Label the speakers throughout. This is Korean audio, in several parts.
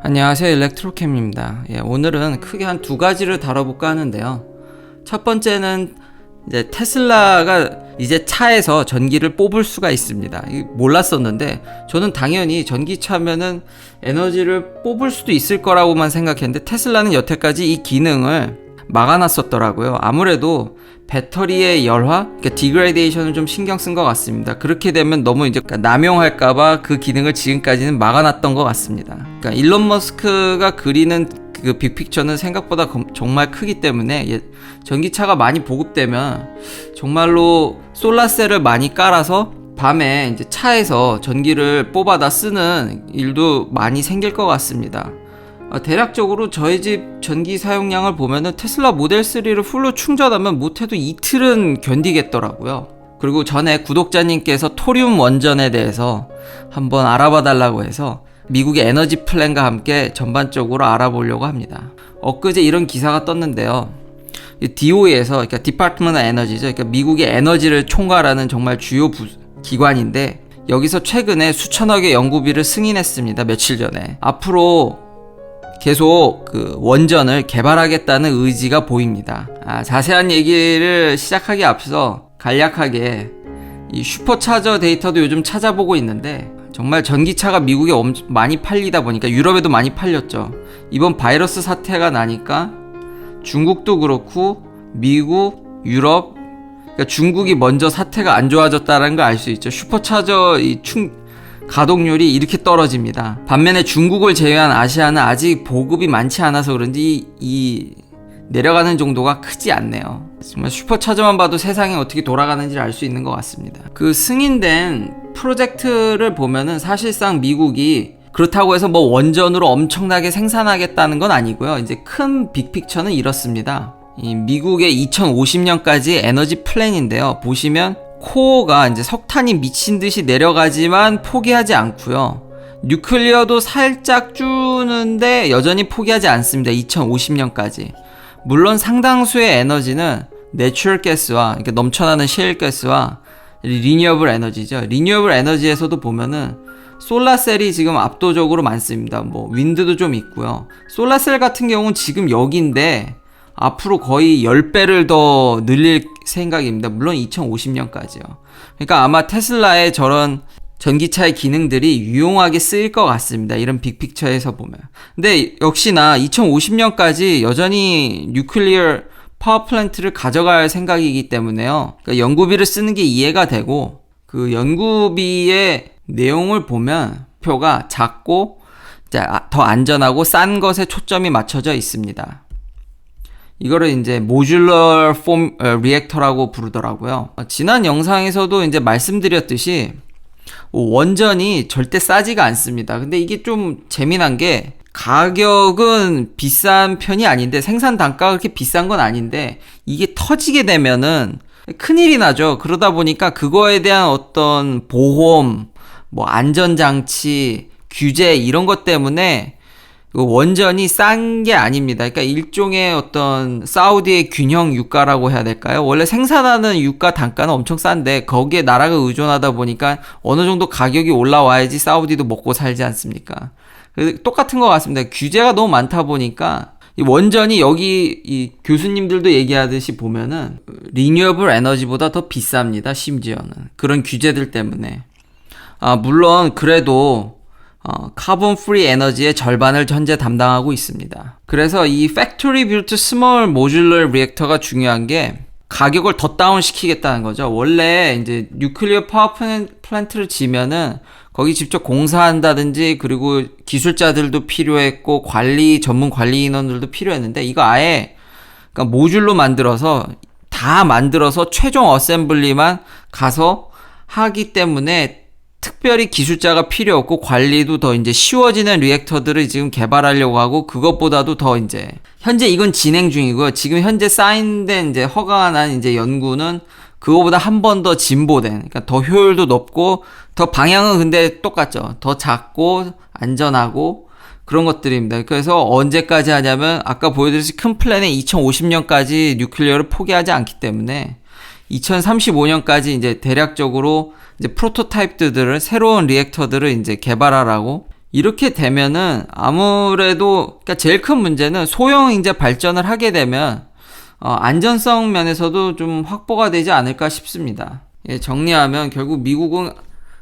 Speaker 1: 안녕하세요, 일렉트로캠입니다. 오늘은 크게 한 두 가지를 다뤄볼까 하는데요. 첫 번째는 이제 테슬라가 이제 차에서 전기를 뽑을 수가 있습니다. 몰랐었는데 저는 당연히 전기차면은 에너지를 뽑을 수도 있을 거라고만 생각했는데 테슬라는 여태까지 이 기능을 막아놨었더라고요. 아무래도 배터리의 열화, 그러니까 디그레이데이션을 좀 신경 쓴 것 같습니다. 그렇게 되면 너무 이제 남용할까봐 그 기능을 지금까지는 막아놨던 것 같습니다. 그러니까 일론 머스크가 그리는 그 빅픽처는 생각보다 정말 크기 때문에 전기차가 많이 보급되면 정말로 솔라셀을 많이 깔아서 밤에 이제 차에서 전기를 뽑아다 쓰는 일도 많이 생길 것 같습니다. 대략적으로 저희 집 전기 사용량을 보면은 테슬라 모델 3를 풀로 충전하면 못해도 이틀은 견디겠더라고요. 그리고 전에 구독자님께서 토륨 원전에 대해서 한번 알아봐 달라고 해서 미국의 에너지 플랜과 함께 전반적으로 알아보려고 합니다. 엊그제 이런 기사가 떴는데요. DOE에서, 그러니까 디파트먼트 에너지죠. 그러니까 미국의 에너지를 총괄하는 정말 주요 기관인데 여기서 최근에 수천억의 연구비를 승인했습니다. 며칠 전에. 앞으로 계속 그 원전을 개발하겠다는 의지가 보입니다. 자세한 얘기를 시작하기 앞서 간략하게 이 슈퍼차저 데이터도 요즘 찾아보고 있는데 정말 전기차가 미국에 많이 팔리다 보니까 유럽에도 많이 팔렸죠. 이번 바이러스 사태가 나니까 중국도 그렇고 미국, 유럽, 그러니까 중국이 먼저 사태가 안 좋아졌다는 걸 알 수 있죠. 슈퍼차저 가동률이 이렇게 떨어집니다. 반면에 중국을 제외한 아시아는 아직 보급이 많지 않아서 그런지 이 내려가는 정도가 크지 않네요. 정말 슈퍼차저만 봐도 세상이 어떻게 돌아가는지를 알 수 있는 것 같습니다. 그 승인된 프로젝트를 보면은 사실상 미국이 그렇다고 해서 뭐 원전으로 엄청나게 생산하겠다는 건 아니고요. 이제 큰 빅픽처는 이렇습니다. 이 미국의 2050년까지 에너지 플랜인데요. 보시면 코어가 이제 석탄이 미친 듯이 내려가지만 포기하지 않고요. 뉴클리어도 살짝 주는데 여전히 포기하지 않습니다. 2050년까지. 물론 상당수의 에너지는 내추럴 가스와, 그러니까 넘쳐나는 셰일 가스와 리뉴어블 에너지죠. 리뉴어블 에너지에서도 보면은 솔라셀이 지금 압도적으로 많습니다. 뭐 윈드도 좀 있고요. 솔라셀 같은 경우는 지금 여기인데 앞으로 거의 10배를 더 늘릴 생각입니다. 물론 2050년까지요. 그러니까 아마 테슬라의 저런 전기차의 기능들이 유용하게 쓰일 것 같습니다. 이런 빅픽처에서 보면. 근데 역시나 2050년까지 여전히 뉴클리어 파워 플랜트를 가져갈 생각이기 때문에요. 그러니까 연구비를 쓰는 게 이해가 되고 그 연구비의 내용을 보면 표가 작고 더 안전하고 싼 것에 초점이 맞춰져 있습니다. 이거를 이제 모듈러 폼 리액터라고 부르더라고요. 지난 영상에서도 이제 말씀드렸듯이 원전이 절대 싸지가 않습니다. 근데 이게 좀 재미난 게 가격은 비싼 편이 아닌데 생산 단가가 그렇게 비싼 건 아닌데 이게 터지게 되면은 큰일이 나죠. 그러다 보니까 그거에 대한 어떤 보험, 뭐 안전장치, 규제 이런 것 때문에 원전이 싼 게 아닙니다. 그러니까 일종의 어떤 사우디의 균형 유가라고 해야 될까요? 원래 생산하는 유가 단가는 엄청 싼데 거기에 나라가 의존하다 보니까 어느 정도 가격이 올라와야지 사우디도 먹고 살지 않습니까? 똑같은 것 같습니다. 규제가 너무 많다 보니까 이 원전이 여기 이 교수님들도 얘기하듯이 보면은 리뉴어블 에너지보다 더 비쌉니다. 심지어는 그런 규제들 때문에. 물론 그래도 카본 프리 에너지의 절반을 현재 담당하고 있습니다. 그래서 이 팩토리 빌트 스몰 모듈러 리액터가 중요한 게 가격을 더 다운 시키겠다는 거죠. 원래 이제 뉴클리어 파워 플랜트를 지면은 거기 직접 공사한다든지 그리고 기술자들도 필요했고 전문 관리 인원들도 필요했는데 이거 아예 그러니까 모듈로 다 만들어서 최종 어셈블리만 가서 하기 때문에 특별히 기술자가 필요 없고 관리도 더 이제 쉬워지는 리액터들을 지금 개발하려고 하고 그것보다도 더 이제 현재 이건 진행 중이고요. 지금 현재 사인된 이제 허가가 난 이제 연구는 그거보다 한 번 더 진보된, 그러니까 더 효율도 높고 더 방향은 근데 똑같죠. 더 작고 안전하고 그런 것들입니다. 그래서 언제까지 하냐면 아까 보여드렸듯이 큰 플랜에 2050년까지 뉴클리어를 포기하지 않기 때문에 2035년까지 이제 대략적으로 이제 프로토타입들을 새로운 리액터들을 이제 개발하라고 이렇게 되면은 아무래도 그러니까 제일 큰 문제는 소형 이제 발전을 하게 되면 안전성 면에서도 좀 확보가 되지 않을까 싶습니다. 예, 정리하면 결국 미국은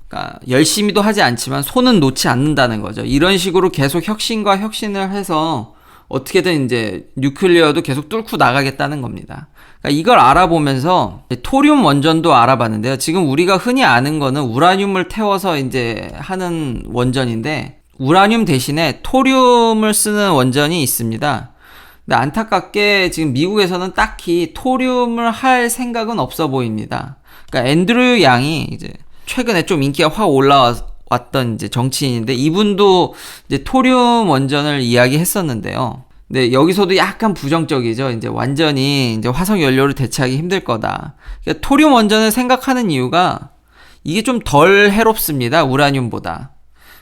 Speaker 1: 그러니까 열심히도 하지 않지만 손은 놓지 않는다는 거죠. 이런 식으로 계속 혁신과 혁신을 해서 어떻게든 이제 뉴클리어도 계속 뚫고 나가겠다는 겁니다. 그러니까 이걸 알아보면서 토륨 원전도 알아봤는데요. 지금 우리가 흔히 아는 거는 우라늄을 태워서 이제 하는 원전인데 우라늄 대신에 토륨을 쓰는 원전이 있습니다. 근데 안타깝게 지금 미국에서는 딱히 토륨을 할 생각은 없어 보입니다. 그러니까 앤드류 양이 이제 최근에 좀 인기가 확 올라왔던 이제 정치인인데 이분도 이제 토륨 원전을 이야기했었는데요. 근데 여기서도 약간 부정적이죠. 이제 완전히 이제 화석 연료를 대체하기 힘들 거다. 그러니까 토륨 원전을 생각하는 이유가 이게 좀 덜 해롭습니다. 우라늄보다.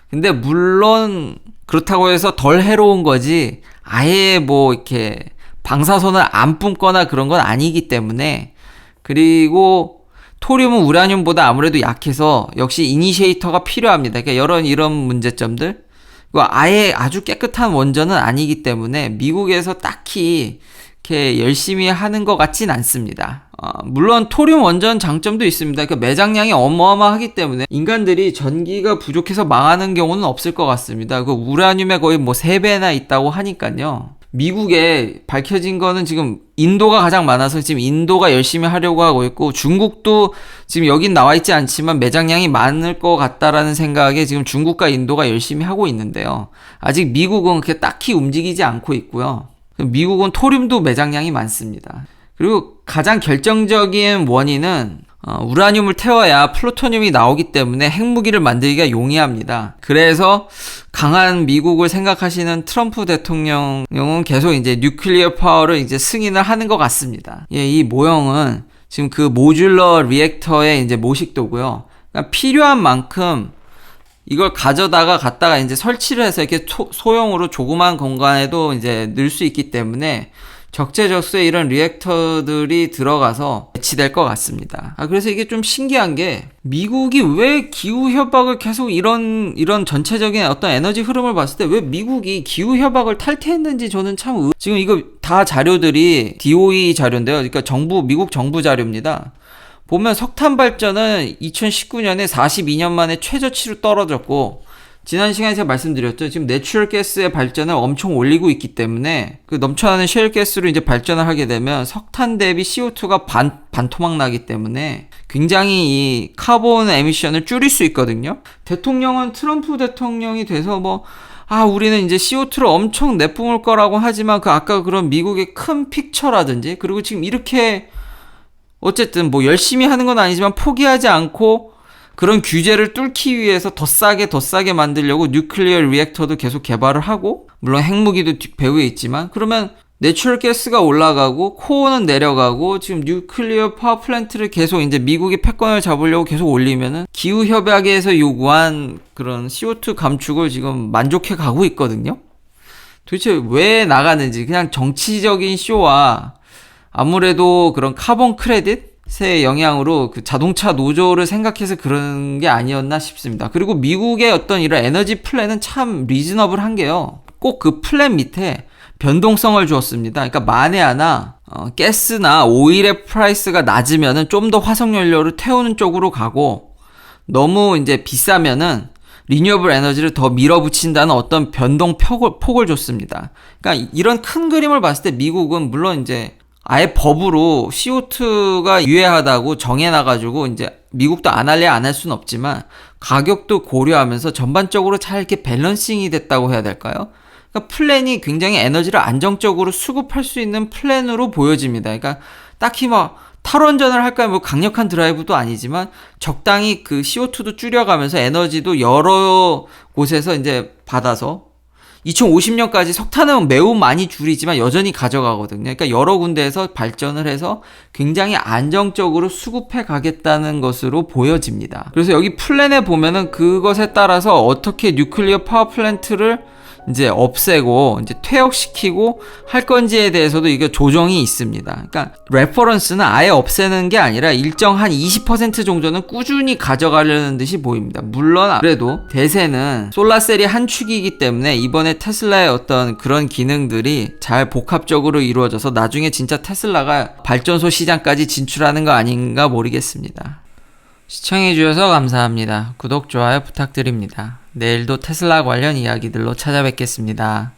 Speaker 1: 근데 물론 그렇다고 해서 덜 해로운 거지 아예 뭐 이렇게 방사선을 안 뿜거나 그런 건 아니기 때문에 그리고 토륨은 우라늄보다 아무래도 약해서 역시 이니시에이터가 필요합니다. 그러니까 이런 문제점들. 아예 아주 깨끗한 원전은 아니기 때문에 미국에서 딱히 이렇게 열심히 하는 것 같진 않습니다. 물론 토륨 원전 장점도 있습니다. 그러니까 매장량이 어마어마하기 때문에 인간들이 전기가 부족해서 망하는 경우는 없을 것 같습니다. 그 우라늄의 거의 뭐 3배나 있다고 하니까요. 미국에 밝혀진 거는 지금 인도가 가장 많아서 지금 인도가 열심히 하려고 하고 있고 중국도 지금 여긴 나와 있지 않지만 매장량이 많을 것 같다라는 생각에 지금 중국과 인도가 열심히 하고 있는데요. 아직 미국은 그렇게 딱히 움직이지 않고 있고요. 미국은 토륨도 매장량이 많습니다. 그리고 가장 결정적인 원인은 우라늄을 태워야 플루토늄이 나오기 때문에 핵무기를 만들기가 용이합니다. 그래서 강한 미국을 생각하시는 트럼프 대통령은 계속 이제 뉴클리어 파워를 이제 승인을 하는 것 같습니다. 예, 이 모형은 지금 그 모듈러 리액터의 이제 모식도고요. 그러니까 필요한 만큼 이걸 갖다가 이제 설치를 해서 이렇게 소형으로 조그만 공간에도 이제 넣을 수 있기 때문에 적재적소에 이런 리액터들이 들어가서 배치될 것 같습니다. 그래서 이게 좀 신기한 게 미국이 왜 기후협약을 계속 이런 전체적인 어떤 에너지 흐름을 봤을 때 왜 미국이 기후협약을 탈퇴했는지 저는 참 지금 이거 다 자료들이 DOE 자료인데요. 그러니까 미국 정부 자료입니다. 보면 석탄 발전은 2019년에 42년 만에 최저치로 떨어졌고 지난 시간에 제가 말씀드렸죠. 지금 내추럴 가스의 발전을 엄청 올리고 있기 때문에 그 넘쳐나는 셰일 가스로 이제 발전을 하게 되면 석탄 대비 CO2가 반토막 나기 때문에 굉장히 이 카본 에미션을 줄일 수 있거든요. 대통령은 트럼프 대통령이 돼서 우리는 이제 CO2를 엄청 내뿜을 거라고 하지만 아까 그런 미국의 큰 픽처라든지 그리고 지금 이렇게 어쨌든 열심히 하는 건 아니지만 포기하지 않고 그런 규제를 뚫기 위해서 더 싸게 만들려고 뉴클리어 리액터도 계속 개발을 하고 물론 핵무기도 배후에 있지만 그러면 내추럴 가스가 올라가고 코어는 내려가고 지금 뉴클리어 파워 플랜트를 계속 이제 미국이 패권을 잡으려고 계속 올리면은 기후 협약에서 요구한 그런 CO2 감축을 지금 만족해 가고 있거든요. 도대체 왜 나가는지 그냥 정치적인 쇼와 아무래도 그런 카본 크레딧의 영향으로 그 자동차 노조를 생각해서 그런 게 아니었나 싶습니다. 그리고 미국의 어떤 이런 에너지 플랜은 참 리즈너블한 게요. 꼭 그 플랜 밑에 변동성을 주었습니다. 그러니까 만에 하나 가스나 오일의 프라이스가 낮으면은 좀 더 화석연료를 태우는 쪽으로 가고 너무 이제 비싸면은 리뉴어블 에너지를 더 밀어붙인다는 어떤 변동 폭을 줬습니다. 그러니까 이런 큰 그림을 봤을 때 미국은 물론 이제 아예 법으로 CO2가 유해하다고 정해놔가지고 이제 미국도 안 할래 안 할 수는 없지만 가격도 고려하면서 전반적으로 잘 이렇게 밸런싱이 됐다고 해야 될까요? 그러니까 플랜이 굉장히 에너지를 안정적으로 수급할 수 있는 플랜으로 보여집니다. 그러니까 딱히 탈원전을 할까요? 강력한 드라이브도 아니지만 적당히 그 CO2도 줄여가면서 에너지도 여러 곳에서 이제 받아서 2050년까지 석탄은 매우 많이 줄이지만 여전히 가져가거든요. 그러니까 여러 군데에서 발전을 해서 굉장히 안정적으로 수급해 가겠다는 것으로 보여집니다. 그래서 여기 플랜에 보면은 그것에 따라서 어떻게 뉴클리어 파워 플랜트를 이제 없애고 이제 퇴역시키고 할 건지에 대해서도 이게 조정이 있습니다. 그러니까 레퍼런스는 아예 없애는 게 아니라 일정 한 20% 정도는 꾸준히 가져가려는 듯이 보입니다. 물론 그래도 대세는 솔라셀이 한 축이기 때문에 이번에 테슬라의 어떤 그런 기능들이 잘 복합적으로 이루어져서 나중에 진짜 테슬라가 발전소 시장까지 진출하는 거 아닌가 모르겠습니다. 시청해주셔서 감사합니다. 구독, 좋아요 부탁드립니다. 내일도 테슬라 관련 이야기들로 찾아뵙겠습니다.